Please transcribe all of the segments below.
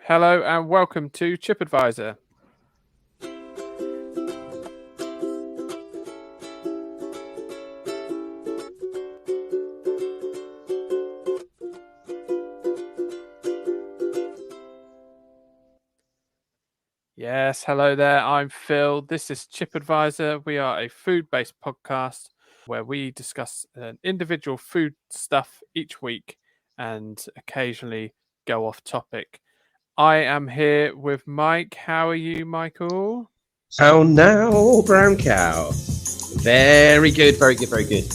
Hello and welcome to Chip Advisor. Yes, hello there. I'm Phil. This is Chip Advisor. We are a food-based podcast where we discuss an individual food stuff each week and occasionally go off topic. I am here with Mike. How are you, Michael? How now, brown cow? Very good, very good, very good.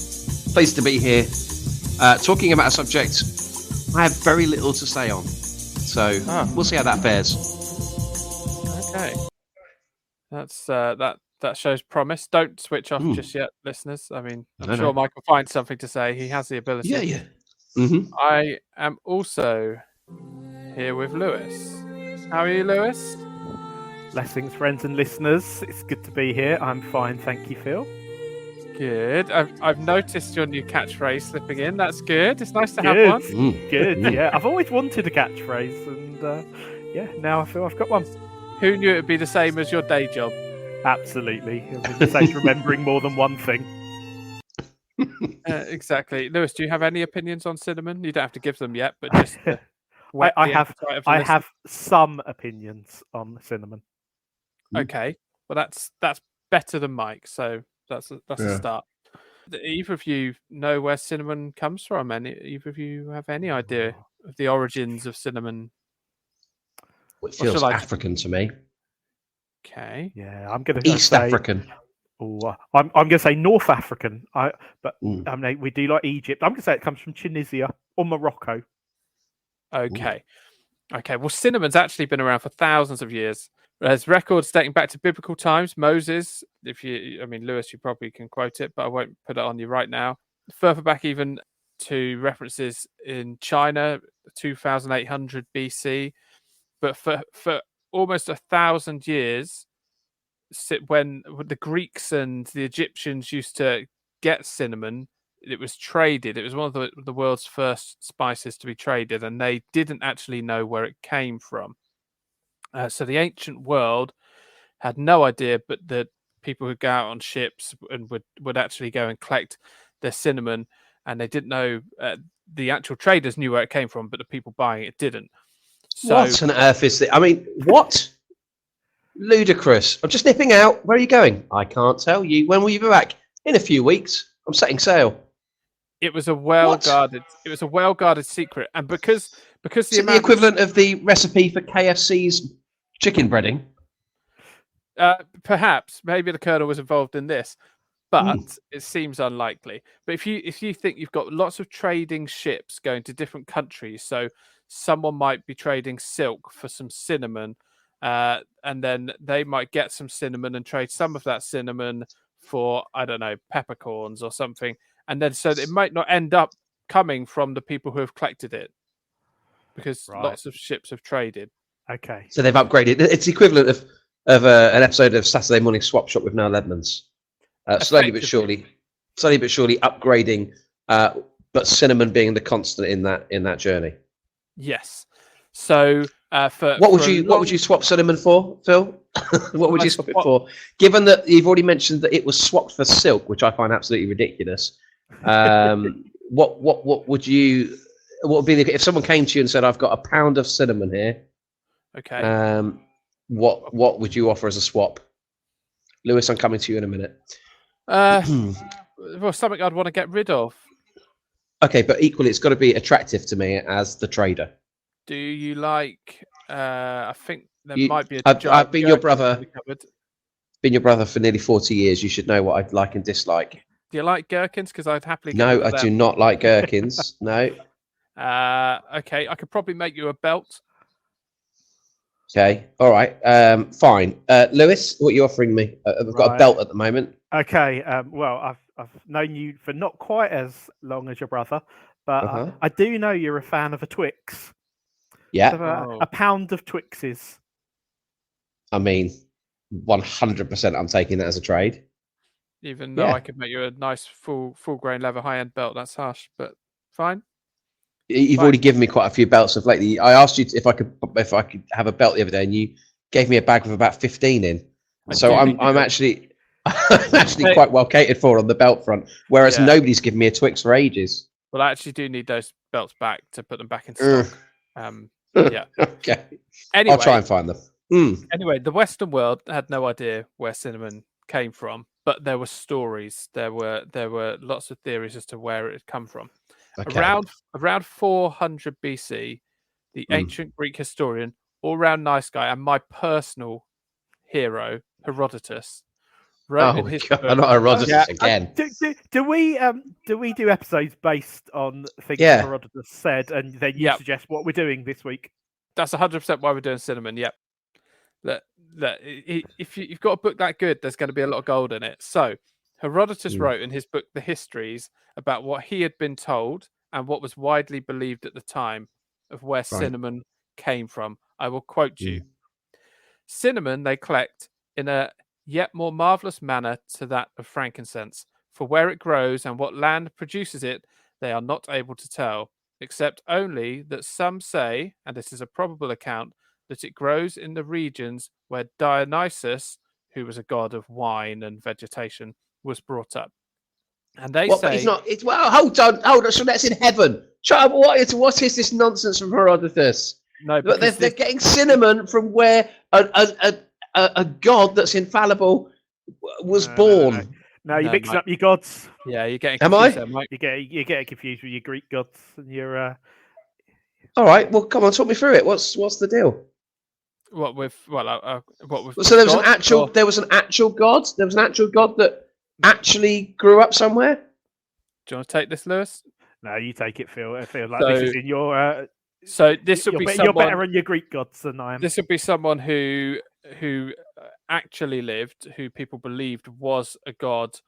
Pleased to be here. Talking about a subject I have very little to say on. So we'll see how that fares. Okay. That's that shows promise. Don't switch off just yet, listeners. I mean, I'm sure Mike will find something to say. He has the ability. Yeah. Mm-hmm. I am also here with Lewis. How are you, Lewis? Blessings, friends and listeners. It's good to be here. I'm fine, thank you, Phil. Good. I've noticed your new catchphrase slipping in. That's good. It's nice to have one. Good. Yeah, I've always wanted a catchphrase, and now I feel I've got one. Who knew it'd be the same as your day job? Absolutely. It saves remembering more than one thing. Exactly. Lewis, do you have any opinions on cinnamon? You don't have to give them yet, but just I have some opinions on cinnamon. Okay. Well, that's better than Mike, so that's a start. Do either of you know where cinnamon comes from? Either of you have any idea of the origins of cinnamon? It feels African to me. Okay. Yeah, I'm going to East African. Oh, I'm going to say North African. We do like Egypt. I'm going to say it comes from Tunisia or Morocco. Okay. Ooh. Okay. Well, cinnamon's actually been around for thousands of years. There's records dating back to biblical times. Moses, Lewis, you probably can quote it, but I won't put it on you right now. Further back, even to references in China, 2800 BC. But for almost 1,000 years, when the Greeks and the Egyptians used to get cinnamon, it was traded. It was one of the world's first spices to be traded, and they didn't actually know where it came from. So the ancient world had no idea, but the people who go out on ships and would actually go and collect their cinnamon, and they didn't know. The actual traders knew where it came from, but the people buying it didn't. So, what on earth is this? I mean, what? Ludicrous. I'm just nipping out. Where are you going? I can't tell you. When will you be back? In a few weeks. I'm setting sail. It was a well-guarded. It was a well-guarded secret, and because the equivalent of the recipe for KFC's chicken breading. Perhaps, maybe the Colonel was involved in this, but it seems unlikely. But if you think you've got lots of trading ships going to different countries, so someone might be trading silk for some cinnamon, and then they might get some cinnamon and trade some of that cinnamon for, I don't know, peppercorns or something, and then so it might not end up coming from the people who have collected it, because lots of ships have traded. Okay. So they've upgraded. It's the equivalent of an episode of Saturday Morning Swap Shop with Niall Edmonds. Slowly but surely upgrading, but cinnamon being the constant in that journey. Yes. So what would you swap cinnamon for, Phil? What would you swap it for? Given that you've already mentioned that it was swapped for silk, which I find absolutely ridiculous. What would be if someone came to you and said, "I've got a pound of cinnamon here"? Okay. What would you offer as a swap? Lewis, I'm coming to you in a minute. Well, something I'd want to get rid of. Okay, but equally, it's got to be attractive to me as the trader. Do you like? I think there might be a. I've been your brother. Been your brother for nearly 40 years. You should know what I'd like and dislike. Do you like gherkins? Because I'd happily. No, I do not like gherkins. No. Okay, I could probably make you a belt. Okay, all right, fine. Lewis, what are you offering me? I've got a belt at the moment. Okay, well, I've known you for not quite as long as your brother, but I do know you're a fan of a Twix. Yeah. So, a pound of Twixes. I mean, 100% I'm taking that as a trade. Even though I could make you a nice full grain leather high-end belt, that's harsh, but fine. You've already given me quite a few belts of lately. I asked you if I could have a belt the other day, and you gave me a bag with about 15 in. So I'm actually quite well catered for on the belt front. Whereas nobody's given me a Twix for ages. Well, I actually do need those belts back to put them back in stock. Yeah. Okay. Anyway, I'll try and find them. Anyway, the Western world had no idea where cinnamon came from, but there were stories. There were lots of theories as to where it had come from. Okay. Around 400 BC, the ancient Greek historian, all-round nice guy, and my personal hero, Herodotus, wrote in his book. Not Herodotus again. Do we do episodes based on things Herodotus said, and then you suggest what we're doing this week? That's 100% why we're doing cinnamon. Yep. If you've got a book that good, there's going to be a lot of gold in it. So Herodotus wrote in his book, The Histories, about what he had been told and what was widely believed at the time of where cinnamon came from. I will quote you. Cinnamon they collect in a yet more marvelous manner to that of frankincense, for where it grows and what land produces it, they are not able to tell, except only that some say, and this is a probable account, that it grows in the regions where Dionysus, who was a god of wine and vegetation, was brought up. And they say... But he's not... well, hold on. So that's in heaven. What is this nonsense from Herodotus? No, but they're getting cinnamon from where a god that's infallible was born. No, you're mixing up your gods. Yeah, you're getting confused. Am I? You're getting confused with your Greek gods and your... All right, well, come on, talk me through it. What's the deal? What with so there was an actual god. There was an actual god that actually grew up somewhere. Do you want to take this, Lewis? No, you take it, Phil. I feel like this is in your. So this would be someone. You're better on your Greek gods than I am. This would be someone who actually lived, who people believed was a god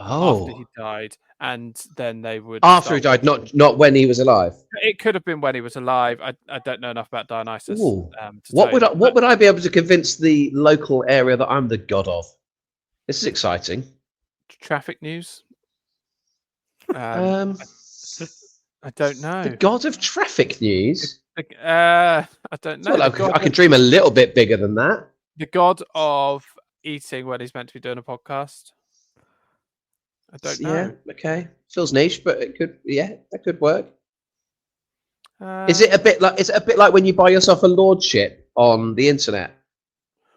after he died, and then they would after he died, not when he was alive. It could have been when he was alive. I don't know enough about Dionysus. What would I be able to convince the local area that I'm the god of? This is exciting. Traffic news. I don't know. The god of traffic news. I don't know. Well, I can dream a little bit bigger than that. The god of eating when he's meant to be doing a podcast. I don't know. Yeah, okay. Feels niche, but it could. Yeah, that could work. Is it a bit like when you buy yourself a lordship on the internet?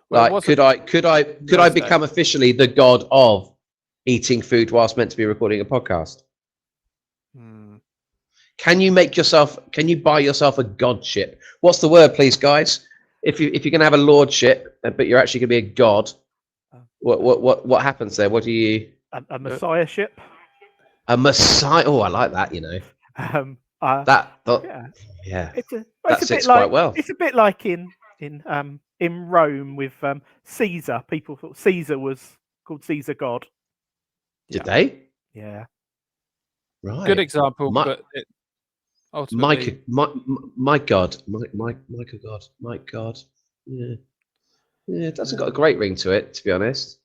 Well, like, could I become officially the god of eating food whilst meant to be recording a podcast? Can you buy yourself a godship? What's the word, please, guys? If you're going to have a lordship, but you're actually going to be a god, what happens there? What do you? A messiahship. A messiah. Oh, I like that. You know. Yeah. That sits quite well. It's a bit like in Rome with Caesar. People thought Caesar was called Caesar God. Did they? Yeah. Right. Good example, but ultimately... my God. Yeah. It doesn't got a great ring to it, to be honest.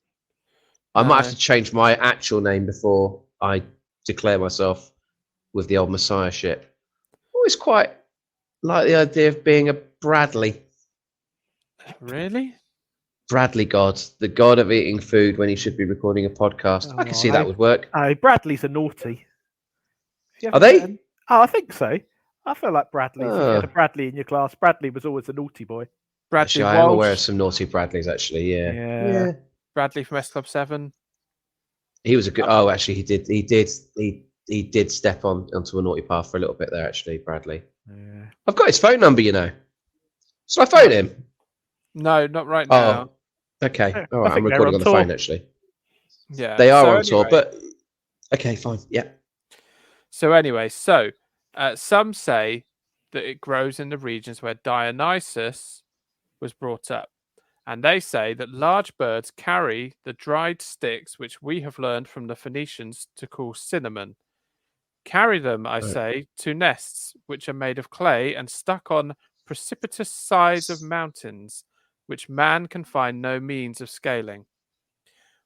I might have to change my actual name before I declare myself with the old messiahship. Always quite like the idea of being a Bradley. Really? Bradley God, the god of eating food when he should be recording a podcast. I can see that would work. Bradleys are naughty. Are they? I think so. I feel like Bradley. If you had a Bradley in your class, Bradley was always a naughty boy. Actually, I am aware of some naughty Bradleys. Actually, yeah. Bradley from S Club 7. He was a good. Oh, actually, he did step onto a naughty path for a little bit there. Actually, Bradley. Yeah. I've got his phone number. You know. Shall I phone him? No, not right now. Oh, okay. All right. I'm recording on the phone. Actually. Yeah. They are on tour, but okay, fine. Yeah. So anyway, some say that it grows in the regions where Dionysus was brought up. And they say that large birds carry the dried sticks, which we have learned from the Phoenicians to call cinnamon. Carry them, I say, to nests, which are made of clay and stuck on precipitous sides of mountains, which man can find no means of scaling.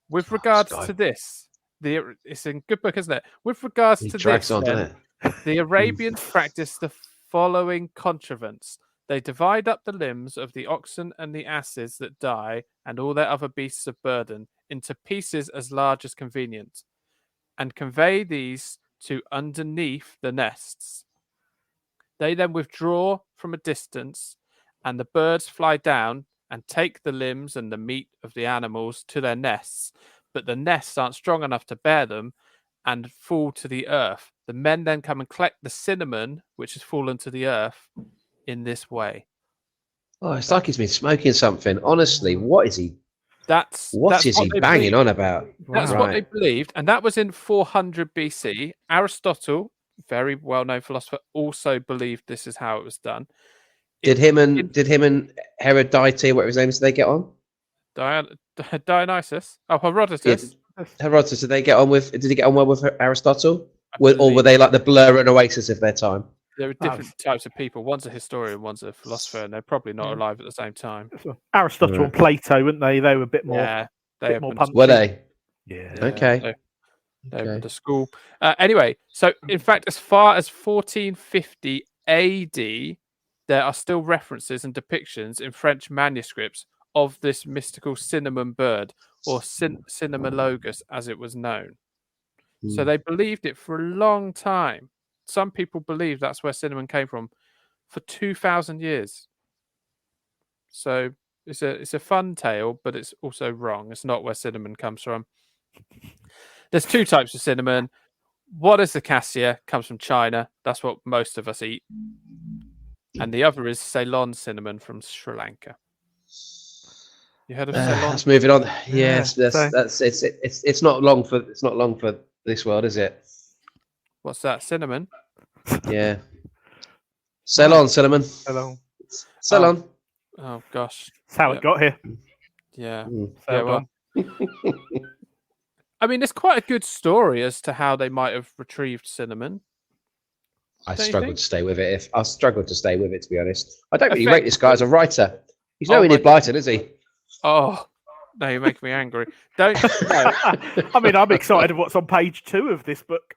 With regards to this, it's in good book, isn't it? With regards to drags this, on, doesn't it? The Arabians practiced the following contrivance. They divide up the limbs of the oxen and the asses that die and all their other beasts of burden into pieces as large as convenient, and convey these to underneath the nests. They then withdraw from a distance, and the birds fly down and take the limbs and the meat of the animals to their nests, but the nests aren't strong enough to bear them and fall to the earth. The men then come and collect the cinnamon, which has fallen to the earth, in this way. Oh, it's like he's been smoking something. Honestly, what is he? That's he banging on about? That's what they believed, and that was in 400 BC. Aristotle, very well-known philosopher, also believed this is how it was done. Did him and Herodotus, whatever his name is, did they get on? Dionysus? Oh, Herodotus. Yeah, Herodotus, did he get on well with Aristotle? Or were they like the Blur and Oasis of their time? There were different types of people. One's a historian, one's a philosopher, and they're probably not alive at the same time. Aristotle and Plato, weren't they? They were a bit more. Yeah, they more punchy. Were they? Yeah. Okay. They opened a school. Anyway, so in fact, as far as 1450 AD, there are still references and depictions in French manuscripts of this mystical cinnamon bird, or Cinnamologus, as it was known. So they believed it for a long time. Some people believe that's where cinnamon came from for 2,000 years. So it's a fun tale, but it's also wrong. It's not where cinnamon comes from. There's two types of cinnamon. One is the cassia, comes from China. That's what most of us eat. And the other is Ceylon cinnamon from Sri Lanka. You heard of Ceylon? Let's move it on. Yes, it's not long for this world, is it? What's that? Cinnamon? Yeah. Ceylon cinnamon. Ceylon. Oh gosh. That's how it got here. Yeah. Well, I mean, it's quite a good story as to how they might have retrieved cinnamon. I struggled to stay with it. To be honest. I don't really rate this guy as a writer. He's no Enid Blyton, is he? Oh, no, you're making me angry. Don't. No. I mean, I'm excited of what's on page 2 of this book.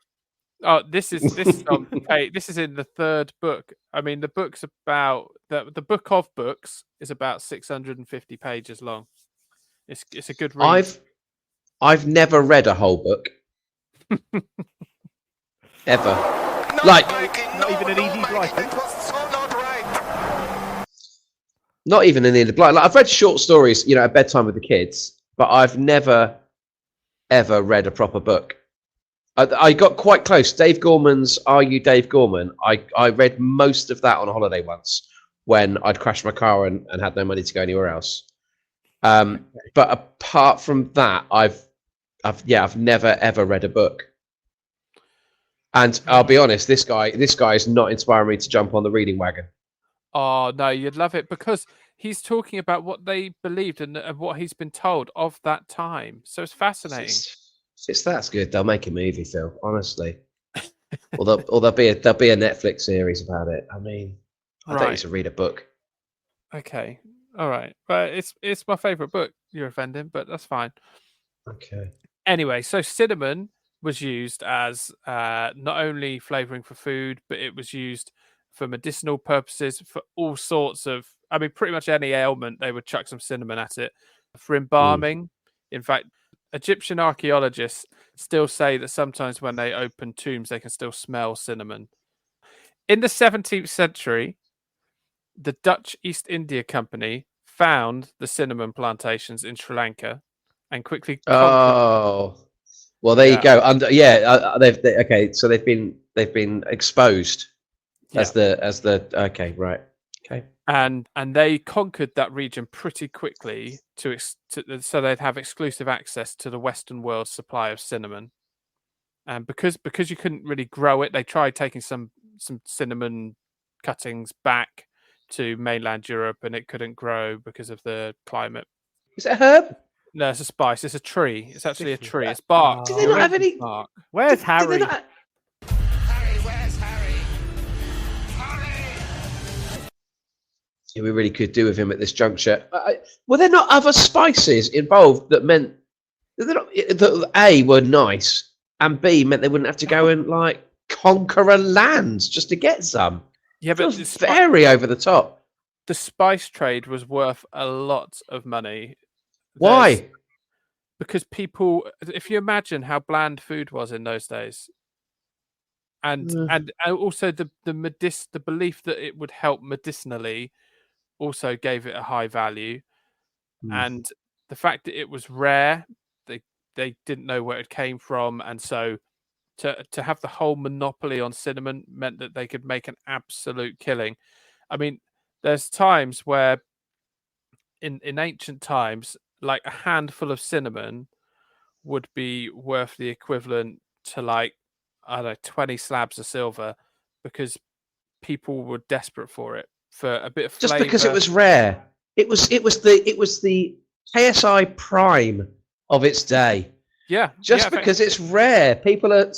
Oh, this is on page. This is in the third book. I mean, the book's about the book of books is about 650 pages long. It's a good read. I've never read a whole book. Ever. Not even an easy writing. Not even an Enid Blyton. Like, I've read short stories, at bedtime with the kids, but I've never, ever read a proper book. I got quite close. Dave Gorman's Are You Dave Gorman? I read most of that on a holiday once when I'd crashed my car and had no money to go anywhere else. But apart from that, I've never ever read a book. And I'll be honest, this guy is not inspiring me to jump on the reading wagon. Oh no, you'd love it because he's talking about what they believed and what he's been told of that time. So it's fascinating. It's that's good. They'll make a movie, Phil. Honestly, or there'll be a Netflix series about it. I mean, I don't need to read a book. Okay, all right, but it's my favorite book. You're offending, but that's fine. Okay. Anyway, so cinnamon was used as not only flavoring for food, but it was used for medicinal purposes, for all sorts of. I mean, pretty much any ailment, they would chuck some cinnamon at it. For embalming, in fact. Egyptian archaeologists still say that sometimes when they open tombs, they can still smell cinnamon. In the 17th century, the Dutch East India Company found the cinnamon plantations in Sri Lanka and quickly. Oh, well, there you go. Okay, so they've been exposed as the okay, right. Okay. And they conquered that region pretty quickly so they'd have exclusive access to the Western world's supply of cinnamon. And because you couldn't really grow it, they tried taking some cinnamon cuttings back to mainland Europe, and it couldn't grow because of the climate. Is it a herb? No, it's a spice. It's a tree. It's actually a tree. It's bark. Do they not have any? Bark. Where's Harry? We really could do with him at this juncture. Were there not other spices involved that meant that A were nice and B meant they wouldn't have to go and conqueror lands just to get some. Yeah, but Feels very over the top. The spice trade was worth a lot of money. Why? Because people, if you imagine how bland food was in those days, and also the belief that it would help medicinally also gave it a high value, and the fact that it was rare, they didn't know where it came from, and so to have the whole monopoly on cinnamon meant that they could make an absolute killing. I mean, there's times where in ancient times, like a handful of cinnamon would be worth the equivalent to, like, I don't know, 20 slabs of silver, because people were desperate for it, for a bit of flavor. Just because it was rare. It was the KSI prime of its day. Yeah. Just because it's rare. People are,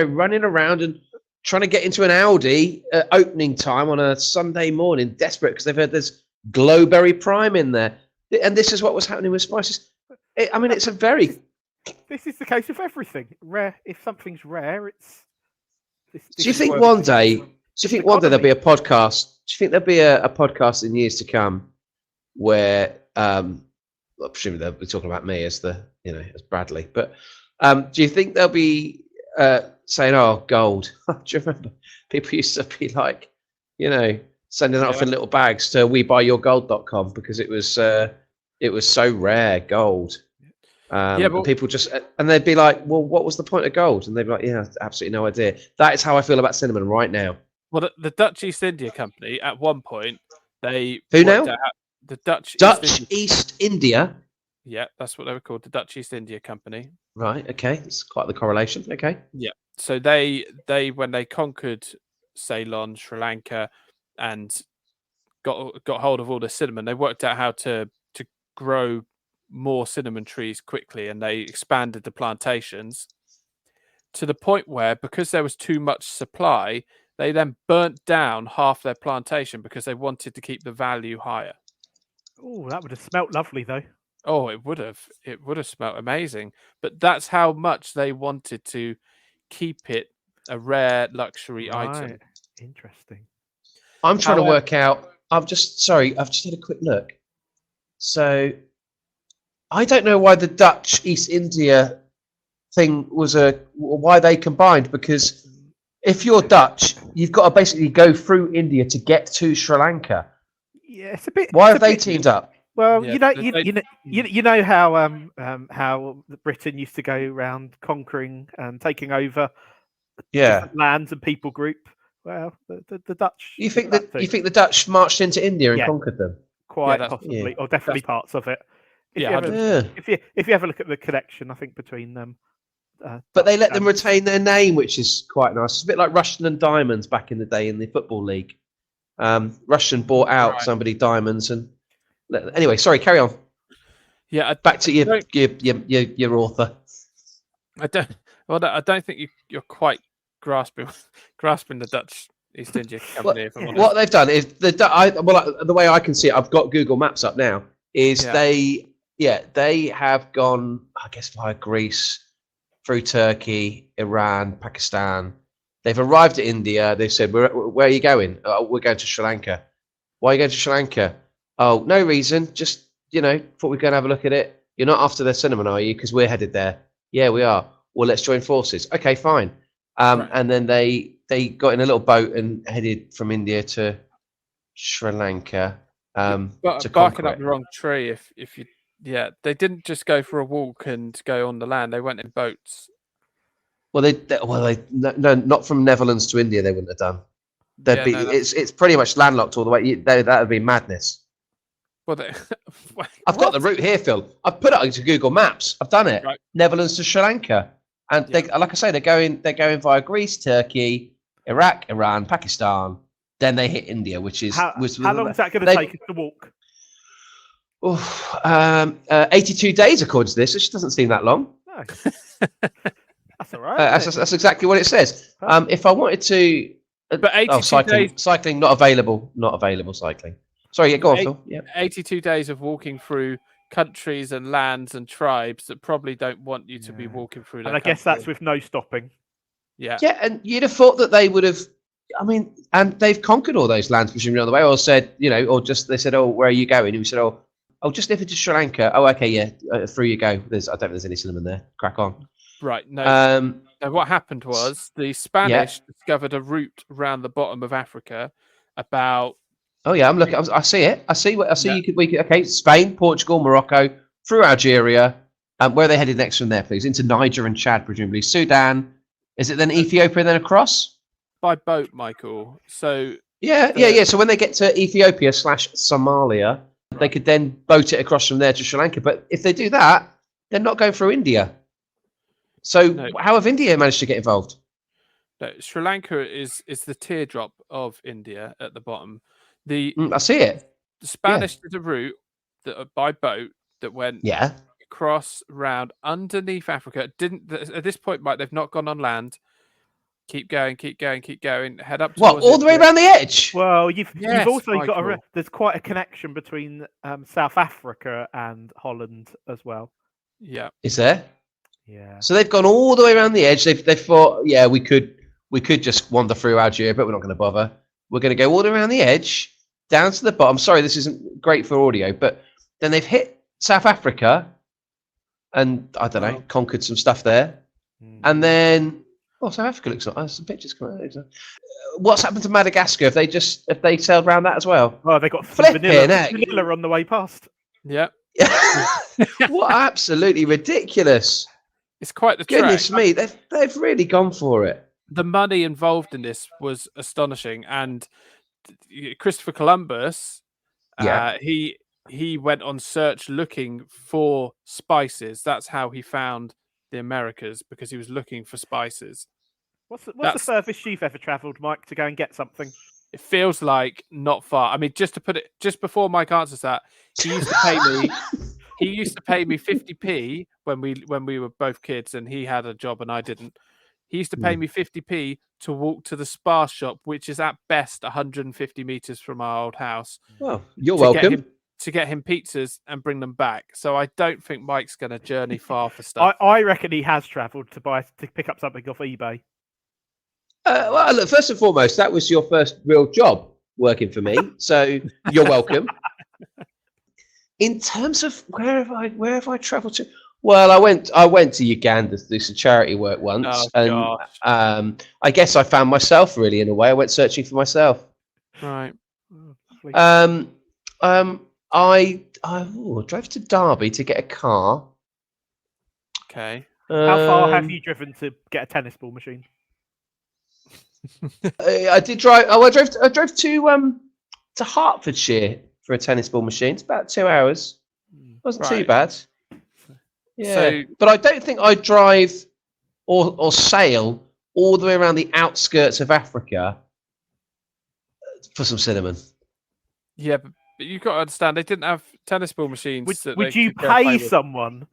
running around and trying to get into an Audi at opening time on a Sunday morning, desperate because they've heard there's Glowberry Prime in there. And this is what was happening with spices. It's a very... This is the case of everything. Rare. If something's rare, it's... Do you think one day there'll be a podcast? Do you think there'll be a podcast in years to come where... well, presumably they'll be talking about me as as Bradley. But do you think they'll be saying, "Oh, gold"? Do you remember people used to be like, sending it off in little bags to WeBuyYourGold.com because it was so rare, gold. But people just, and they'd be like, "Well, what was the point of gold?" And they'd be like, "Yeah, absolutely no idea." That is how I feel about cinnamon right now. Well, the Dutch East India Company at one point they the Dutch East India. Yeah, that's what they were called, the Dutch East India Company. Right. Okay, it's quite the correlation. Okay. Yeah. So they when they conquered Ceylon, Sri Lanka, and got hold of all the cinnamon, they worked out how to grow more cinnamon trees quickly, and they expanded the plantations to the point where, because there was too much supply, they then burnt down half their plantation because they wanted to keep the value higher. Oh, that would have smelt lovely, though. Oh, it would have. It would have smelt amazing. But that's how much they wanted to keep it a rare luxury item. Interesting. I'm trying to work out. I've just had a quick look. So I don't know why the Dutch East India thing was why they combined, because if you're Dutch, you've got to basically go through India to get to Sri Lanka. Yeah, it's a bit. Why have they teamed up? Well, yeah, you know how Britain used to go around conquering and taking over lands and people group. Well, the Dutch. You think the Dutch marched into India and conquered them? Quite possibly, or definitely parts of it. If you ever look at the connection, I think between them. But they let them retain their name, which is quite nice. It's a bit like Russian and Diamonds back in the day in the Football League. Russian bought out somebody Diamonds, and anyway, sorry, carry on. Yeah, back to your author. I don't think you're quite grasping the Dutch East India Company. What they've done is the way I can see it, I've got Google Maps up now. They have gone, I guess, via Greece, through Turkey, Iran, Pakistan. They've arrived at India. They've said, "Where are you going?" "Oh, we're going to Sri Lanka." "Why are you going to Sri Lanka?" "Oh, no reason. Just, thought we'd go and have a look at it." "You're not after their cinnamon, are you? Because we're headed there." "Yeah, we are." "Well, let's join forces." "Okay, fine." And then they got in a little boat and headed from India to Sri Lanka. Barking up the wrong tree. If you, they didn't just go for a walk and go on the land. They went in boats. Well, no, not from Netherlands to India. They wouldn't have done. It's pretty much landlocked all the way. That would be madness. Well, I've got the route here, Phil. I've put it into Google Maps. I've done it. Right. Netherlands to Sri Lanka, and like I say, they're going via Greece, Turkey, Iraq, Iran, Pakistan. Then they hit India, which is how long is that going to take us to walk? 82 days, according to this. It just doesn't seem that long. No. That's all right. That's exactly what it says. If I wanted to, but 82 days... cycling not available. Cycling. Sorry, go on, Phil. Yeah. 82 days of walking through countries and lands and tribes that probably don't want you to be walking through. And I guess that's with no stopping. Yeah. Yeah, and you'd have thought that they would have. I mean, and they've conquered all those lands presumably on the way, or said, or just they said, "Oh, where are you going?" And we said, "Oh, just live into Sri Lanka." Oh, okay, yeah, through you go. I don't think there's any cinnamon there. Crack on. Right. No. Um, No, what happened was the Spanish discovered a route around the bottom of Africa about. Oh yeah, I'm looking. I see it. I see. I see. Yeah. We could. Okay, Spain, Portugal, Morocco, through Algeria. Where are they headed next from there, please? Into Niger and Chad, presumably. Sudan. Is it then Ethiopia and then across? By boat, Michael. So Yeah. So when they get to Ethiopia / Somalia, they could then boat it across from there to Sri Lanka. But if they do that, they're not going through India. So how have India managed to get involved? No, Sri Lanka is the teardrop of India at the bottom. I see it. The Spanish did a route by boat that went across round underneath Africa. Didn't at this point, Mike? They've not gone on land. Keep going. Head up. What? All the way around the edge? Well, you've also Michael. got there's quite a connection between South Africa and Holland as well. Yeah. Is there? Yeah. So they've gone all the way around the edge. They thought, we could just wander through Algeria, but we're not going to bother. We're going to go all the way around the edge, down to the bottom. Sorry, this isn't great for audio, but then they've hit South Africa, and I don't know, conquered some stuff there, and then South Africa looks like some pictures coming out. What's happened to Madagascar? Have they sailed around that as well? Well, they got vanilla on the way past. Yeah. What absolutely ridiculous! It's quite the goodness me. They've really gone for it. The money involved in this was astonishing, and Christopher Columbus, he went on search looking for spices. That's how he found the Americas, because he was looking for spices. What's the furthest you've ever travelled, Mike, to go and get something? It feels like not far. I mean, just before Mike answers that, he used to pay me. He used to pay me 50p when we were both kids, and he had a job and I didn't. He used to pay me 50p to walk to the Spar shop, which is at best 150 meters from our old house. Well, you're welcome. To get him pizzas and bring them back. So I don't think Mike's going to journey far for stuff. I reckon he has travelled to pick up something off eBay. Well, look, first and foremost, that was your first real job working for me, so you're welcome. In terms of where have I travelled to? Well, I went to Uganda to do some charity work once, and I guess I found myself really in a way. I went searching for myself. Right. I drove to Derby to get a car. Okay. How far have you driven to get a tennis ball machine? I did drive. I drove to Hertfordshire for a tennis ball machine. It's about 2 hours. Wasn't too bad. Yeah, but I don't think I'd drive or sail all the way around the outskirts of Africa for some cinnamon. Yeah, but you've got to understand, they didn't have tennis ball machines. Would you pay someone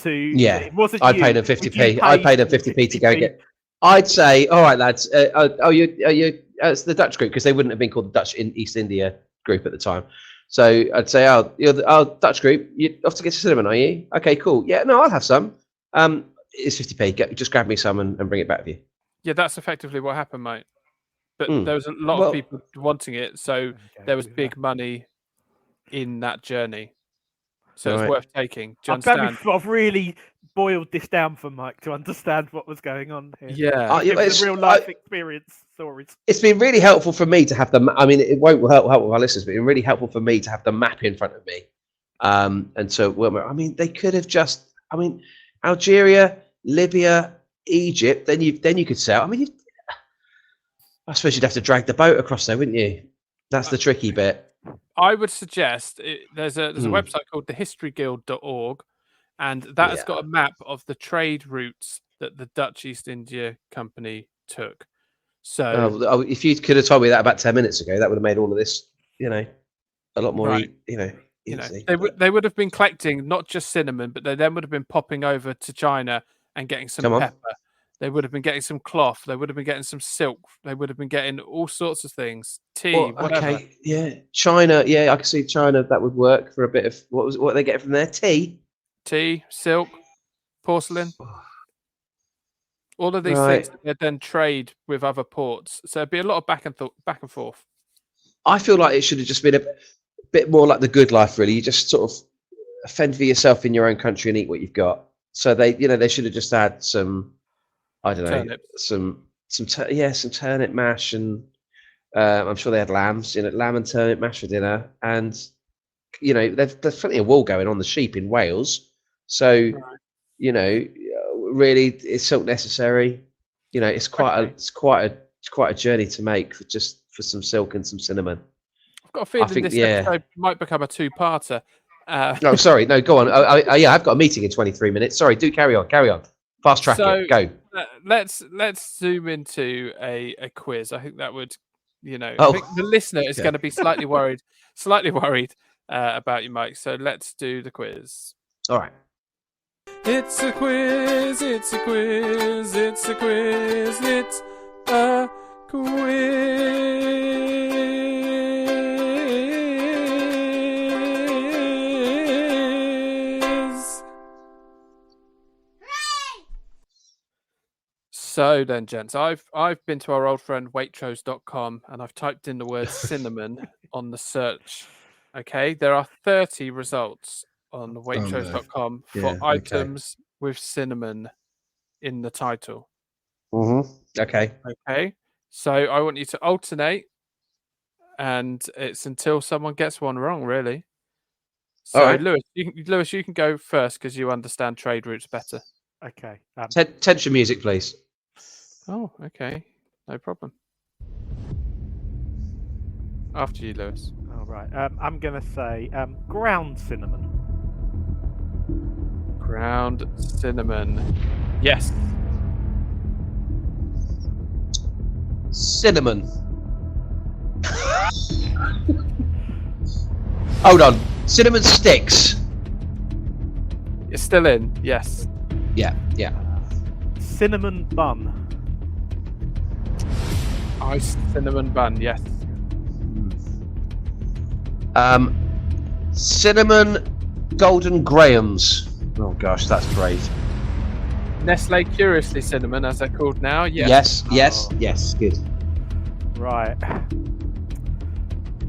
to? Yeah, I paid them 50p. I paid them 50p to go get. I'd say, all right, lads. It's the Dutch group, because they wouldn't have been called the Dutch in East India group at the time. So I'd say, you're the Dutch group. You're off to get some cinnamon, are you? Okay, cool. Yeah, no, I'll have some. It's 50p. Just grab me some and bring it back with you. Yeah, that's effectively what happened, mate. But there was a lot of people wanting it, so there was big money in that journey. So it's worth taking. Do you understand? I've really boiled this down for Mike to understand what was going on here. Yeah, it's real life experience stories. It's been really helpful for me to have them. I mean, it won't help with our listeners, but it's been really helpful for me to have the map in front of me. And so, I mean, they could have just. I mean, Algeria, Libya, Egypt. Then you could sail. I mean, I suppose you'd have to drag the boat across there, wouldn't you? That's the tricky bit. I would suggest there's a website called thehistoryguild.org, and that has got a map of the trade routes that the Dutch East India Company took. So, if you could have told me that about 10 minutes ago, that would have made all of this, a lot more, easy. They would have been collecting not just cinnamon, but they then would have been popping over to China and getting some pepper. They would have been getting some cloth. They would have been getting some silk. They would have been getting all sorts of things. Tea, whatever. Okay, yeah. China, I can see China. That would work for a bit of what they get from there. Tea, silk, porcelain. All of these things they then trade with other ports, so it'd be a lot of back and forth. I feel like it should have just been a bit more like the good life. Really, you just sort of fend for yourself in your own country and eat what you've got. So they should have just had some, I don't know, some turnip mash, and I'm sure they had lambs, lamb and turnip mash for dinner, and there's plenty of wool going on the sheep in Wales, so really is silk necessary? It's quite a journey to make for some silk and some cinnamon. I've got a feeling this episode might become a two-parter. No, sorry, no, go on. Yeah, I've got a meeting in 23 minutes. Sorry, do carry on. Fast track it. Go. Let's zoom into a quiz. I think that would, I think the listener is going to be slightly worried about you, Mike. So let's do the quiz. All right. It's a quiz. It's a quiz. It's a quiz. It's a quiz. So then, gents, I've been to our old friend Waitrose.com and I've typed in the word cinnamon on the search. Okay, there are 30 results on Waitrose.com for items with cinnamon in the title. Okay. Okay. So I want you to alternate, and it's until someone gets one wrong, really. So, all right. Lewis, you can go first because you understand trade routes better. Okay. Tension music, please. Oh, okay. No problem. After you, Lewis. All right. I'm going to say ground cinnamon. Ground cinnamon. Yes. Cinnamon. Hold on. Cinnamon sticks. You're still in. Yes. Yeah. Cinnamon bun. Iced cinnamon bun. Yes. Cinnamon golden grahams. Oh gosh, that's great. Nestle Curiously Cinnamon, as they're called now. Yes. Yes. Good. Right.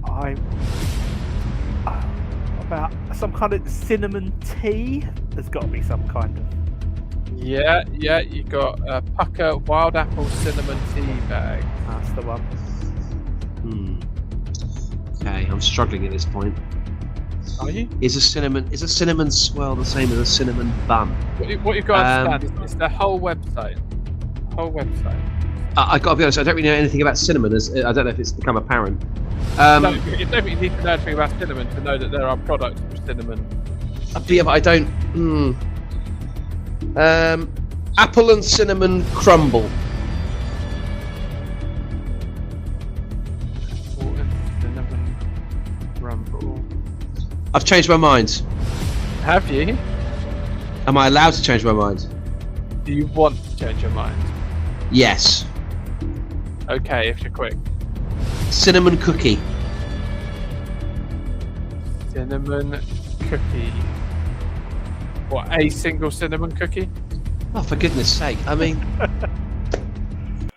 I'm about some kind of cinnamon tea. There's got to be some kind of. Yeah. You got a Pucker wild apple cinnamon tea bag. That's the one. Okay, I'm struggling at this point. Are you? Is a cinnamon swirl the same as a cinnamon bun? What you've got to understand is the whole website. I got to be honest, I don't really know anything about cinnamon. I don't know if it's become apparent. No, you don't really need to know anything about cinnamon to know that there are products with cinnamon. Yeah, but I don't. Apple and cinnamon crumble. Apple and cinnamon crumble. I've changed my mind. Have you? Am I allowed to change my mind? Do you want to change your mind? Yes. Okay, if you're quick. Cinnamon cookie. Cinnamon cookie. What, a single cinnamon cookie? Oh, for goodness sake. I mean...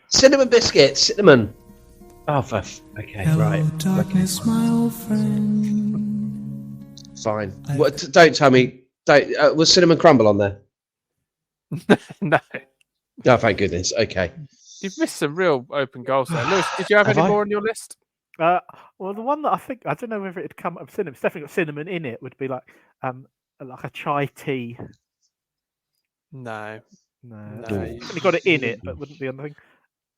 cinnamon biscuits. Cinnamon. Oh, okay, hello, right. Darkness, okay. My old friend. Fine. Don't tell me. Was cinnamon crumble on there? No. Oh, thank goodness. Okay. You've missed some real open goals there. Lewis, did you have any more on your list? Well, the one that I don't know whether it'd come up with cinnamon. It's definitely got cinnamon in it. Would be like a chai tea. No. It's got it in it, but wouldn't be on the thing.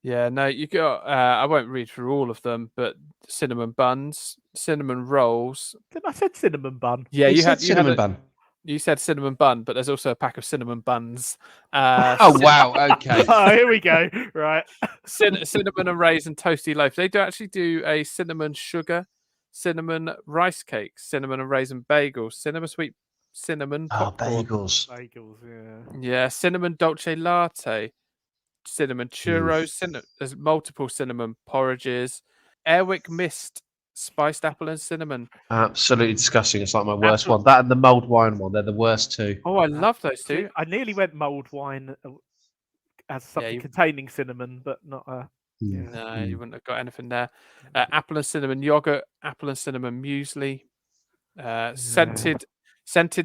Yeah, no, you got. I won't read through all of them, but cinnamon buns, cinnamon rolls. I said cinnamon bun. Yeah, you had cinnamon bun. You said cinnamon bun, but there's also a pack of cinnamon buns. Oh wow! Okay. Oh, here we go. Right. Cinnamon and raisin toasty loaf. They actually do a cinnamon sugar, cinnamon rice cake, cinnamon and raisin bagels, cinnamon popcorn. Bagels. Yeah, cinnamon dolce latte, cinnamon churros. There's multiple cinnamon porridges. Airwick mist. Spiced apple and cinnamon. Absolutely disgusting. It's like my worst one. That and the mulled wine one. They're the worst two. Oh, I love those two. I nearly went mulled wine as something containing cinnamon, but not No, you wouldn't have got anything there. Apple and cinnamon yogurt, apple and cinnamon muesli, scented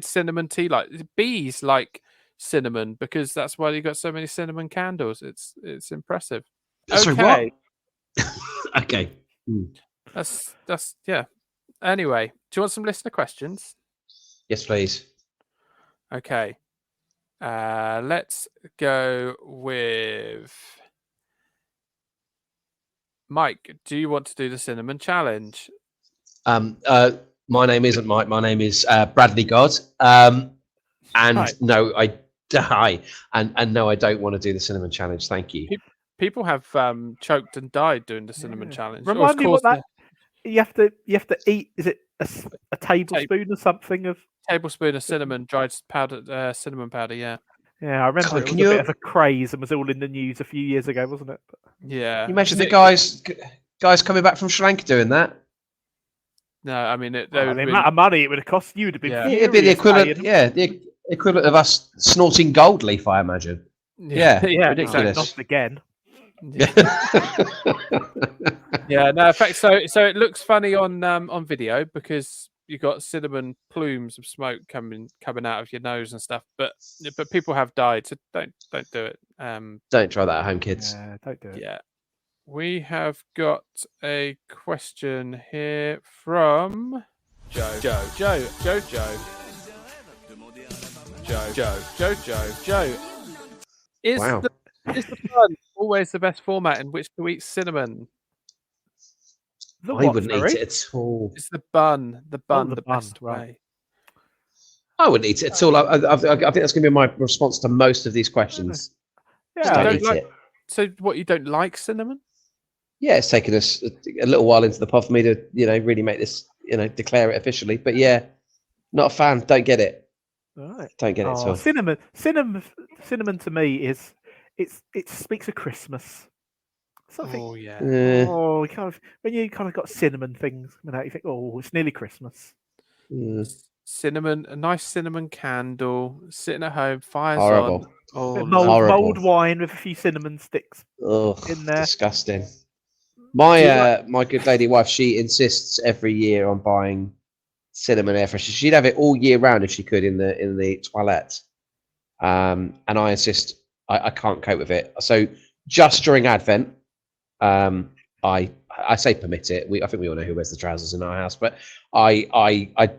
cinnamon tea. Like bees like cinnamon because that's why you got so many cinnamon candles. It's impressive. Sorry, what? Okay. That's yeah. Anyway, do you want some listener questions? Yes, please. Okay. Let's go with Mike. Do you want to do the cinnamon challenge? My name isn't Mike. My name is Bradley God. And no, I die. And no, I don't want to do the cinnamon challenge. Thank you. People have choked and died doing the cinnamon challenge. Remind me what that you have to eat. Is it a tablespoon or something of tablespoon of cinnamon, dried powder, cinnamon powder? Yeah. Yeah, I remember it was a bit of a craze and was all in the news a few years ago, wasn't it? Yeah. You imagine the guys coming back from Sri Lanka doing that? No, I mean the amount of money it would have cost you would have been. Yeah, it'd be the equivalent. Yeah, the equivalent of us snorting gold leaf, I imagine. Yeah, yeah, ridiculous. Not again. Yeah, no, in fact, so it looks funny on video because you got cinnamon plumes of smoke coming out of your nose and stuff, but people have died, so don't do it. Don't try that at home, kids. Yeah, don't do it. Yeah, we have got a question here from Joe. Is the bun always the best format in which to eat cinnamon? I wouldn't eat it at all. It's the bun the best way. I wouldn't eat it at all. I think that's going to be my response to most of these questions. Yeah, so what, you don't like cinnamon? Yeah, it's taken us a little while into the pod for me to, really make this, declare it officially. But yeah, not a fan. Don't get it. Right. Don't get it at all. Cinnamon to me is it speaks of Christmas. Something. Oh yeah. Oh, when you kind of got cinnamon things coming out, you think, oh, it's nearly Christmas. Cinnamon, a nice cinnamon candle, sitting at home, fire's horrible. on. Oh, mulled wine with a few cinnamon sticks in there. Disgusting. My my good lady wife, she insists every year on buying cinnamon air fresheners. She'd have it all year round if she could in the toilette. And I insist. I can't cope with it. So just during Advent, I say permit it. I think we all know who wears the trousers in our house, but I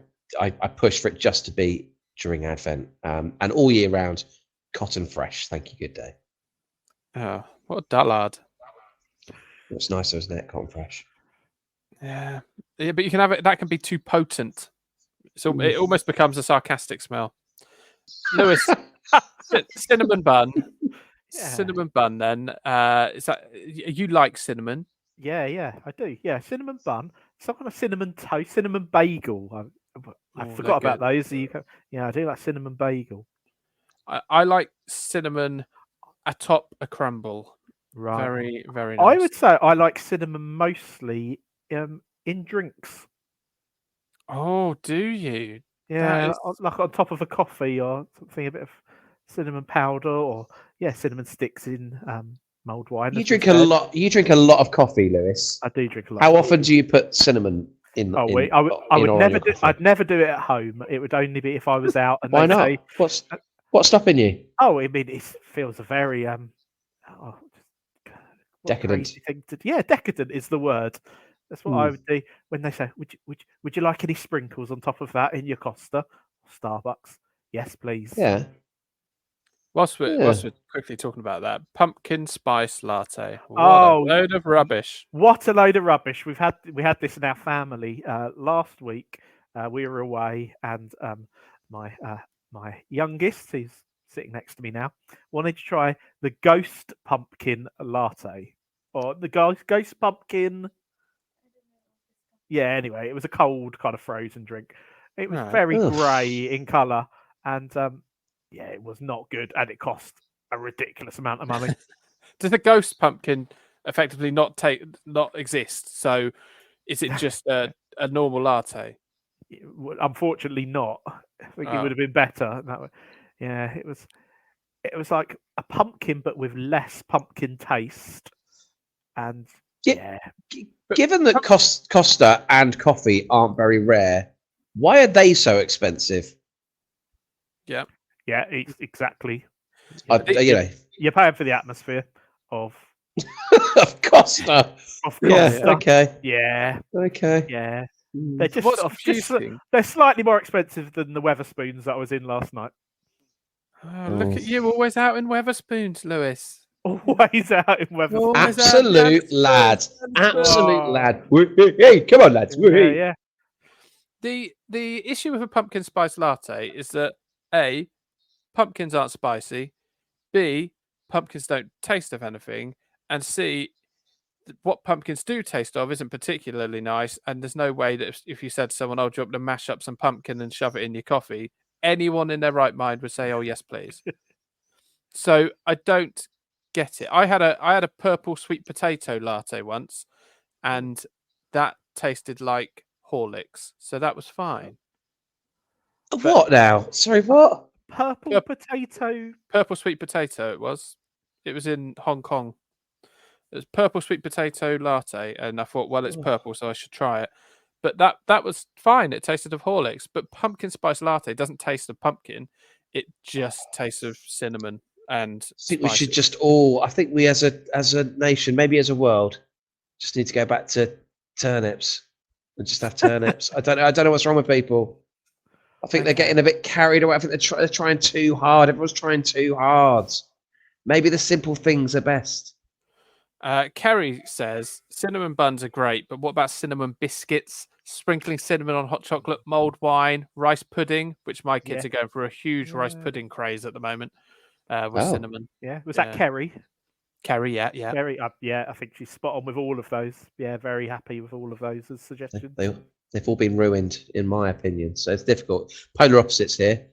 push for it just to be during Advent, and all year round, cotton fresh. Thank you. Good day. Oh, what a dullard! It's nicer, isn't it? Cotton fresh. Yeah, but you can have it. That can be too potent, so it almost becomes a sarcastic smell. Lewis, cinnamon bun. Yeah. Cinnamon bun. Then is that you like cinnamon? Yeah, I do. Yeah, cinnamon bun. Some kind of cinnamon toast, cinnamon bagel. I forgot about those. I do like cinnamon bagel. I like cinnamon atop a crumble. Right. Very, very nice. I would say I like cinnamon mostly in drinks. Oh, do you? Yeah, like on top of a coffee or something, a bit of cinnamon powder or cinnamon sticks in mulled wine. You drink a lot. You drink a lot of coffee, Lewis. I do drink a lot. How often do you put cinnamon in? I would never do. I'd never do it at home. It would only be if I was out. And why not? What's stopping you? Oh, I mean, it feels a very decadent. Decadent is the word. That's what I would do when they say, "Would you like any sprinkles on top of that in your Costa or Starbucks?" Yes, please. Yeah. Whilst we're quickly talking about that, pumpkin spice latte. What a load of rubbish! What a load of rubbish! We had this in our family last week. We were away, and my youngest, who's sitting next to me now, wanted to try the ghost pumpkin latte or the ghost pumpkin. Yeah. Anyway, it was a cold kind of frozen drink. It was very grey in colour, and it was not good, and it cost a ridiculous amount of money. Does the ghost pumpkin effectively not exist? So, is it just a normal latte? Unfortunately, not. I think it would have been better that way. Yeah, it was. it was like a pumpkin, but with less pumpkin taste. And Yeah. Given that Costa and coffee aren't very rare, why are they so expensive? Yeah, exactly. You're paying for the atmosphere of Costa. Of Yeah. Okay. Yeah. Okay. Yeah. They're they're slightly more expensive than the Weatherspoons that I was in last night. Oh, look at you, always out in Weatherspoons, Lewis. Always out in Weatherspoons. Absolute lad. Absolute lad. Hey, come on, lads. Yeah. The issue with a pumpkin spice latte is that A, pumpkins aren't spicy. B, pumpkins don't taste of anything. And C, what pumpkins do taste of isn't particularly nice. And there's no way that if you said to someone, "Oh, do you want to mash up some pumpkin and shove it in your coffee?" anyone in their right mind would say, "Oh, yes, please." So I don't get it. I had a purple sweet potato latte once, and that tasted like Horlicks, so that was fine. What now? Sorry, what? Purple potato. Purple sweet potato. It was in Hong Kong. It was purple sweet potato latte, and I thought, well, it's purple, so I should try it. But that was fine. It tasted of Horlicks, but pumpkin spice latte doesn't taste of pumpkin. It just tastes of cinnamon and I think we should just all. I think we, as a nation, maybe as a world, just need to go back to turnips and just have turnips. I don't know what's wrong with people. I think they're getting a bit carried away. I think they're trying too hard. Everyone's trying too hard. Maybe the simple things are best. Kerry says cinnamon buns are great, but what about cinnamon biscuits? Sprinkling cinnamon on hot chocolate, mulled wine, rice pudding, which my kids are going for a huge rice pudding craze at the moment with cinnamon. Yeah, was that Kerry? Kerry, yeah. Kerry, I think she's spot on with all of those. Yeah, very happy with all of those as suggestions. They've all been ruined, in my opinion. So it's difficult. Polar opposites here.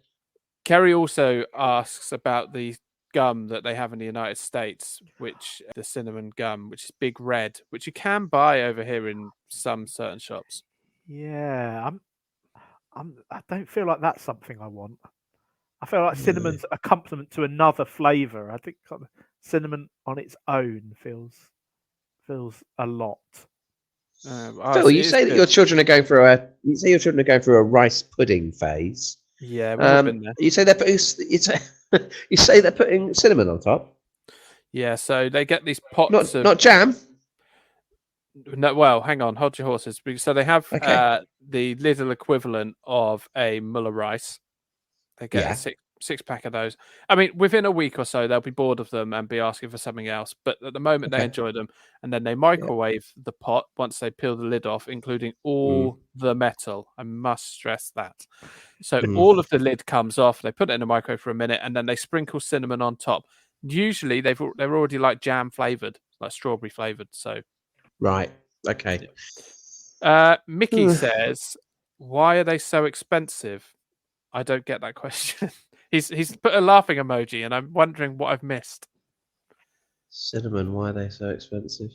Kerry also asks about the gum that they have in the United States, which the cinnamon gum, which is Big Red, which you can buy over here in some certain shops. Yeah, I don't feel like that's something I want. I feel like cinnamon's a complement to another flavour. I think cinnamon on its own feels a lot. Phil, you say that your children are going through a rice pudding phase. Yeah, we've been there. You say they're putting cinnamon on top. Yeah, so they get these pots not jam. No, well, hang on, hold your horses. So they have the little equivalent of a Muller rice. They get a six pack of those. I mean, within a week or so, they'll be bored of them and be asking for something else. But at the moment, they enjoy them, and then they microwave the pot once they peel the lid off, including all the metal. I must stress that. So all of the lid comes off. They put it in the microwave for a minute, and then they sprinkle cinnamon on top. Usually, they're already like jam flavored, like strawberry flavored. So. Right. Okay. Mickey says, "Why are they so expensive?" I don't get that question. He's put a laughing emoji, and I'm wondering what I've missed. Cinnamon. Why are they so expensive?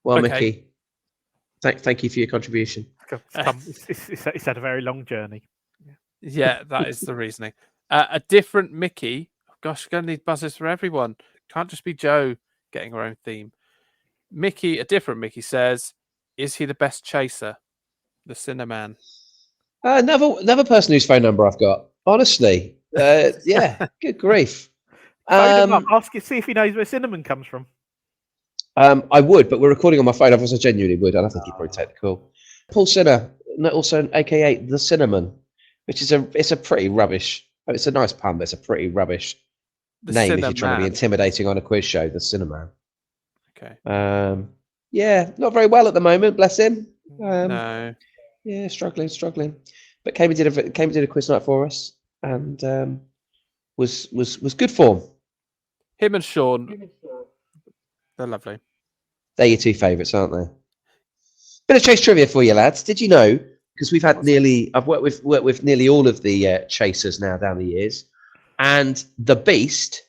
Well, Mickey, thank you for your contribution. It's had a very long journey. Yeah, that is the reasoning. A different Mickey. Oh, gosh, we're going to need buzzers for everyone. Can't just be Joe getting her own theme. Mickey, a different Mickey says, "Is he the best chaser?" The Cinnamon. Another person whose phone number I've got. Honestly, yeah, good grief. Phone him up, see if he knows where cinnamon comes from. I would, but we're recording on my phone. Otherwise, I genuinely would. I don't think he'd probably take the call. Paul Sinner, also AKA the Cinnamon, which is a pretty rubbish. It's a nice pun, but it's a pretty rubbish name if you're trying to be intimidating on a quiz show. The Cinnamon. Okay. Yeah, not very well at the moment. Bless him. No. Yeah, struggling. But came and did a quiz night for us, and was good form. Him and Sean, they're lovely. They're your two favourites, aren't they? Bit of chase trivia for you, lads. Did you know? Because we've had I've worked with nearly all of the chasers now down the years, and the Beast,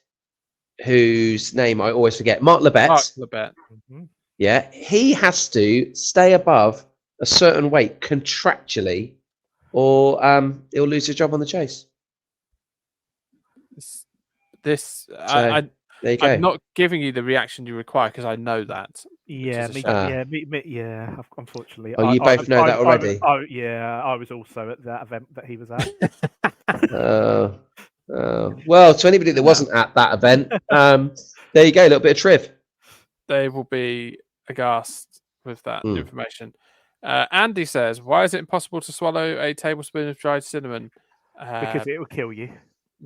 whose name I always forget, Mark Lebet. Mm-hmm. Yeah, he has to stay above a certain weight contractually, or he'll lose his job on the chase. This So, there you go. I'm not giving you the reaction you require because I know that. Yeah, which is a me, yeah. Unfortunately, Oh, you both know that already? I was also at that event that he was at. Well, to anybody that wasn't at that event, there you go, a little bit of triv. They will be aghast with that information. Andy says, "Why is it impossible to swallow a tablespoon of dried cinnamon?" Because it will kill you.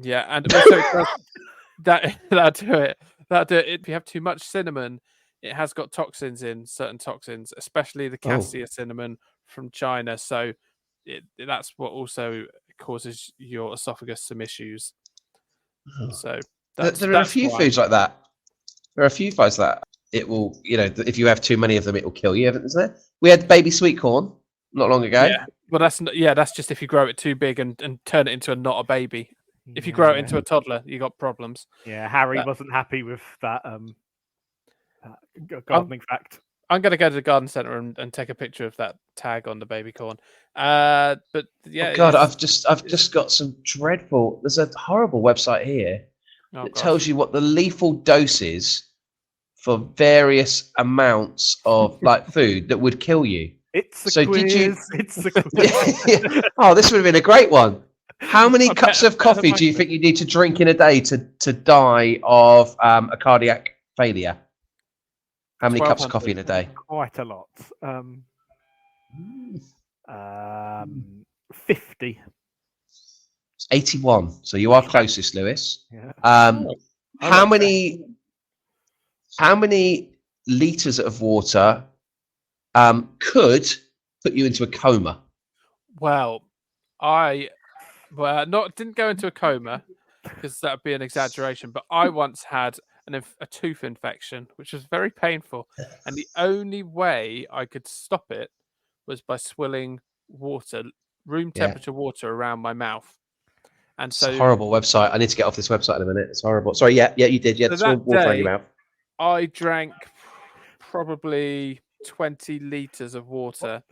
Yeah, and also that'll do it. If you have too much cinnamon, it has got toxins in, certain toxins, especially the cassia cinnamon from China. So that's what also causes your esophagus some issues. So there are a few foods like that. There are a few foods that it will, if you have too many of them, it will kill you, isn't there? We had baby sweet corn not long ago. Yeah, but that's just if you grow it too big and turn it into not a baby. If you grow it into a toddler, you got problems. Yeah, Harry wasn't happy with that gardening fact. I'm going to go to the garden centre and take a picture of that tag on the baby corn. But yeah, God, I've just got some dreadful. There's a horrible website here that tells you what the lethal dose is for various amounts of food that would kill you. It's a quiz. It's a quiz. Oh, this would have been a great one. How many cups of coffee do you think you need to drink in a day to die of a cardiac failure? How many cups of coffee in a day? Quite a lot. 50. 81. So you are closest, Lewis. Yeah. How many liters of water could put you into a coma? Well, didn't go into a coma because that would be an exaggeration. But I once had a tooth infection, which was very painful, and the only way I could stop it was by swilling water, room temperature water, around my mouth. And it's a horrible website. I need to get off this website in a minute. It's horrible. Sorry, yeah, you did. Yeah, so water around your mouth. I drank probably 20 liters of water.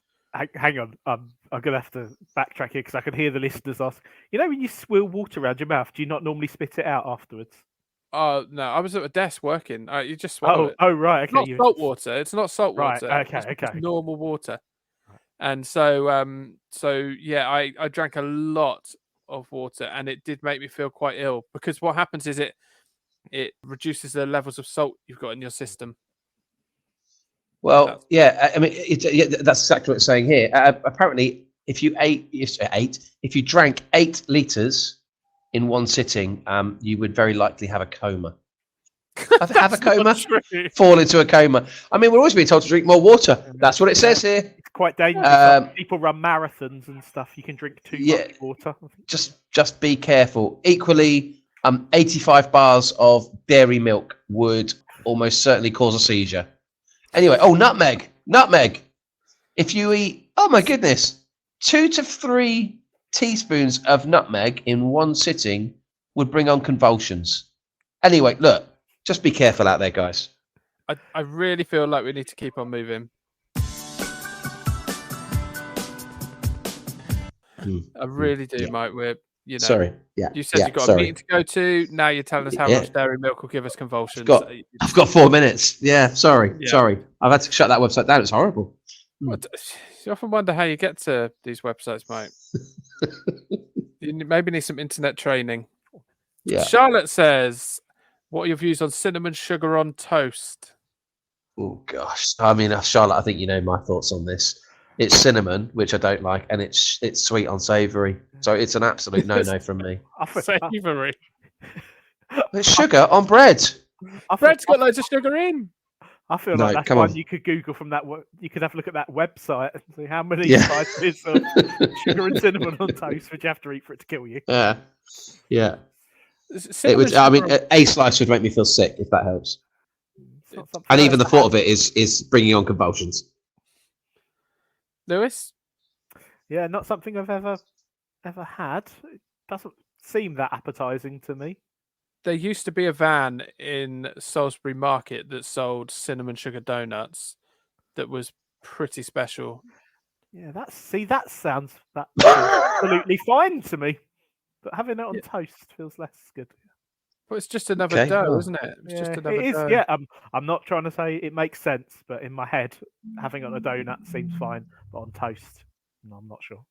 Hang on, I'm gonna have to backtrack here because I can hear the listeners ask. When you swill water around your mouth, do you not normally spit it out afterwards? Oh no, I was at a desk working. You just swallow it. Oh right, okay. It's not salt water. It's not salt water. Right, okay. It's normal water. And so I drank a lot of water, and it did make me feel quite ill because what happens is it reduces the levels of salt you've got in your system. Well, I mean, that's exactly what it's saying here. Apparently, if you drank 8 liters in one sitting, you would very likely have a coma. Have a coma? Fall into a coma. I mean, we're always being told to drink more water. That's what it says here. It's quite dangerous. People run marathons and stuff. You can drink too much water. Just be careful. Equally, 85 bars of dairy milk would almost certainly cause a seizure. Anyway, nutmeg. If you eat, oh my goodness, 2 to 3 teaspoons of nutmeg in one sitting would bring on convulsions. Anyway, look, just be careful out there, guys. I really feel like we need to keep on moving. I really do, Mike. Sorry. Yeah. You said you've got a meeting to go to. Now you're telling us how much dairy milk will give us convulsions. I've got 4 minutes. Yeah. Sorry. I've had to shut that website down. It's horrible. You often wonder how you get to these websites, mate. You maybe need some internet training. Yeah. Charlotte says, "What are your views on cinnamon sugar on toast?" Oh gosh. I mean, Charlotte, I think you know my thoughts on this. It's cinnamon, which I don't like, and it's sweet on savoury. So it's an absolute no-no from me. Savoury. It's sugar on bread. Bread's got loads of sugar in. I feel like that's one you could Google from that. You could have a look at that website and see how many spices of sugar and cinnamon on toast would you have to eat for it to kill you. Yeah. It would. I mean, a slice would make me feel sick if that helps. And even the thought of it is bringing on convulsions. Lewis? Yeah, not something I've ever had. It doesn't seem that appetizing to me. There used to be a van in Salisbury Market that sold cinnamon sugar donuts that was pretty special. Yeah, that sounds absolutely fine to me. But having it on toast feels less good. Well, it's just another dough, well. isn't it? It's just Yeah, another it is. dough. Yeah, I'm not trying to say it makes sense, but in my head, having it on a donut seems fine, but on toast, no, I'm not sure.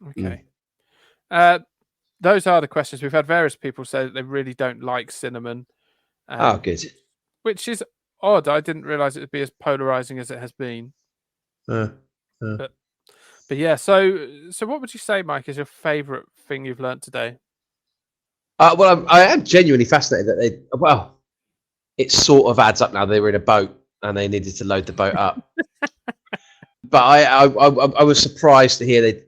Okay. Those are the questions. We've had various people say that they really don't like cinnamon. Good. Which is odd. I didn't realize it would be as polarizing as it has been. But yeah. So what would you say, Mike, is your favorite thing you've learned today? Well, I am genuinely fascinated that it sort of adds up now. They were in a boat and they needed to load the boat up. But I was surprised to hear that.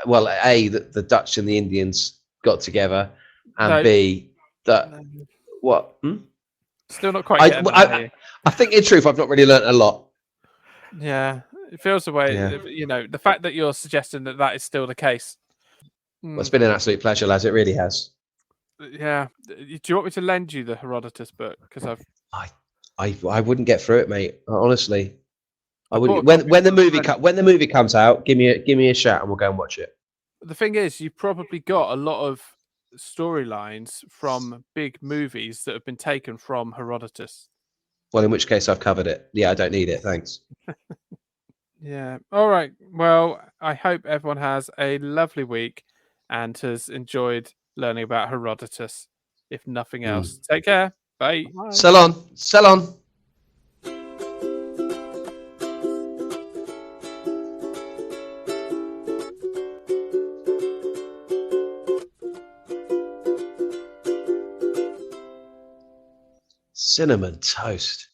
That the Dutch and the Indians got together, and B, that what? Still not quite getting that. I think in truth, I've not really learnt a lot. Yeah, it feels the way. Yeah. The fact that you're suggesting that is still the case. Well, it's been an absolute pleasure, lads. It really has. Yeah. Do you want me to lend you the Herodotus book? Because I wouldn't get through it, mate. Honestly, I would. When the movie comes out, give me a shout and we'll go and watch it. The thing is, you've probably got a lot of storylines from big movies that have been taken from Herodotus. Well, in which case I've covered it. Yeah, I don't need it. Thanks. Yeah. All right. Well, I hope everyone has a lovely week and has enjoyed learning about Herodotus, if nothing else. Take care. Bye. Sell on. Cinnamon toast.